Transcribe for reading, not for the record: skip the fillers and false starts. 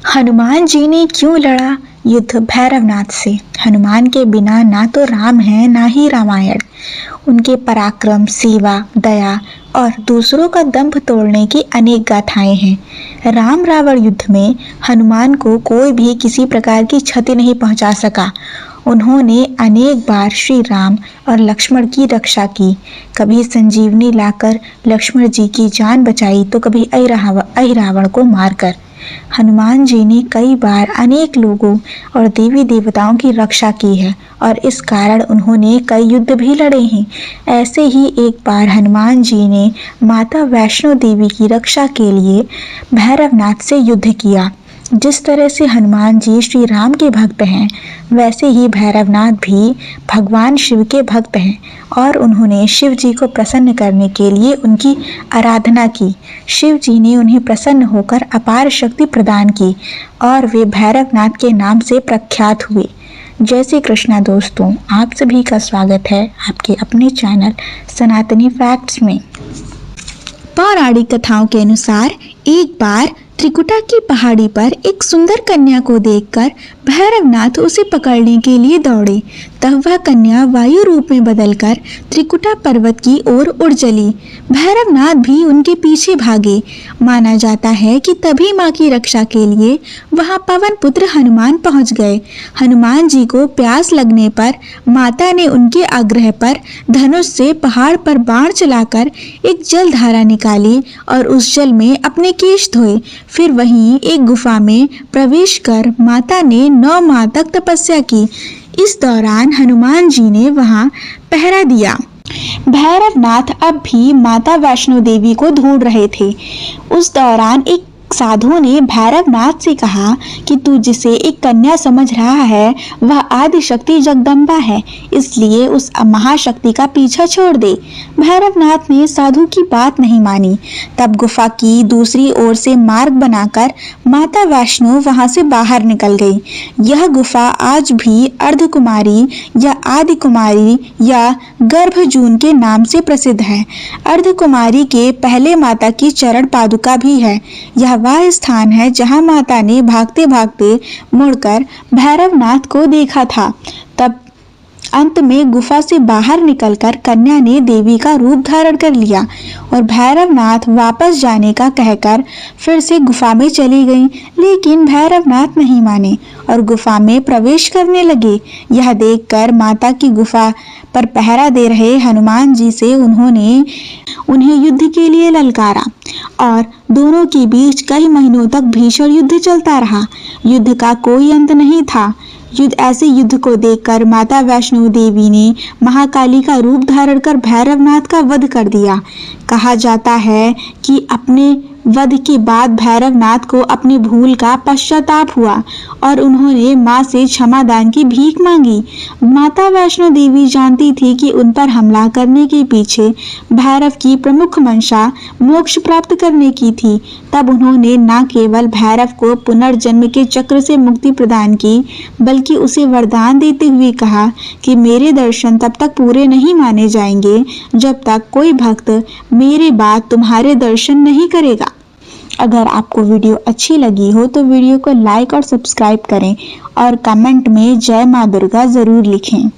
हनुमान जी ने क्यों लड़ा युद्ध भैरवनाथ से? हनुमान के बिना ना तो राम है ना ही रामायण। उनके पराक्रम, सेवा, दया और दूसरों का दंभ तोड़ने की अनेक गाथाएं हैं। राम रावण युद्ध में हनुमान को कोई भी किसी प्रकार की क्षति नहीं पहुंचा सका। उन्होंने अनेक बार श्री राम और लक्ष्मण की रक्षा की। कभी संजीवनी लाकर लक्ष्मण जी की जान बचाई तो कभी अहिरावण को मारकर। हनुमान जी ने कई बार अनेक लोगों और देवी देवताओं की रक्षा की है और इस कारण उन्होंने कई युद्ध भी लड़े हैं। ऐसे ही एक बार हनुमान जी ने माता वैष्णो देवी की रक्षा के लिए भैरवनाथ से युद्ध किया। जिस तरह से हनुमान जी श्री राम के भक्त हैं, वैसे ही भैरवनाथ भी भगवान शिव के भक्त हैं और उन्होंने शिव जी को प्रसन्न करने के लिए उनकी आराधना की। शिव जी ने उन्हें प्रसन्न होकर अपार शक्ति प्रदान की और वे भैरवनाथ के नाम से प्रख्यात हुए। जय श्री कृष्णा दोस्तों, आप सभी का स्वागत है आपके अपने चैनल सनातनी फैक्ट्स में। पौराणिक कथाओं के अनुसार एक बार त्रिकुटा की पहाड़ी पर एक सुंदर कन्या को देखकर भैरवनाथ उसे पकड़ने के लिए दौड़े। तब वह कन्या वायु रूप में बदलकर त्रिकुटा पर्वत की ओर उड़ चली। भैरवनाथ भी उनके पीछे भागे। माना जाता है कि तभी मां की रक्षा के लिए वहां पवन पुत्र हनुमान पहुंच गए। हनुमान जी को प्यास लगने पर माता ने उनके आग्रह पर धनुष से पहाड़ पर बाण चलाकर एक जल धारा निकाली और उस जल में अपने केश धोए। फिर वहीं एक गुफा में प्रवेश कर माता ने 9 माह तक तपस्या की। इस दौरान हनुमान जी ने वहां पहरा दिया। भैरवनाथ अब भी माता वैष्णो देवी को ढूंढ रहे थे। उस दौरान एक साधु ने भैरवनाथ से कहा कि तू जिसे एक कन्या समझ रहा है वह आदि शक्ति जगदम्बा है, इसलिए उस महाशक्ति का पीछा छोड़ दे। भैरवनाथ ने साधु की बात नहीं मानी। तब गुफा की दूसरी ओर से मार्ग बनाकर माता वैष्णो वहां से बाहर निकल गई। यह गुफा आज भी अर्धकुमारी या आदि कुमारी या गर्भजून के नाम से प्रसिद्ध है। अर्धकुमारी के पहले माता की चरण पादुका भी है। यह वह स्थान है जहां माता ने भागते भागते मुड़कर भैरवनाथ को देखा था। तब अंत में गुफा से बाहर निकलकर कन्या ने देवी का रूप धारण कर लिया और भैरवनाथ वापस जाने का कहकर फिर से गुफा में चली गईं। लेकिन भैरवनाथ नहीं माने और गुफा में प्रवेश करने लगे। यह देखकर माता की गुफा पर पहरा दे रहे हनुमान जी से उन्हें युद्ध के लिए ललकारा और दोनों के बीच कई महीनों तक भीषण युद्ध चलता रहा। युद्ध का कोई अंत नहीं था। ऐसे युद्ध को देखकर माता वैष्णो देवी ने महाकाली का रूप धारण कर भैरवनाथ का वध कर दिया। कहा जाता है कि अपने वध के बाद भैरवनाथ को अपनी भूल का पश्चाताप हुआ और उन्होंने मां से क्षमा दान की भीख मांगी। माता वैष्णो देवी जानती थी कि उन पर हमला करने के पीछे भैरव की प्रमुख मंशा मोक्ष प्राप्त करने की थी। तब उन्होंने न केवल भैरव को पुनर्जन्म के चक्र से मुक्ति प्रदान की, बल्कि उसे वरदान देते हुए कहा कि मेरे दर्शन तब तक पूरे नहीं माने जाएंगे जब तक कोई भक्त मेरे बाद तुम्हारे दर्शन नहीं करेगा। अगर आपको वीडियो अच्छी लगी हो तो वीडियो को लाइक और सब्सक्राइब करें और कमेंट में जय मां दुर्गा जरूर लिखें।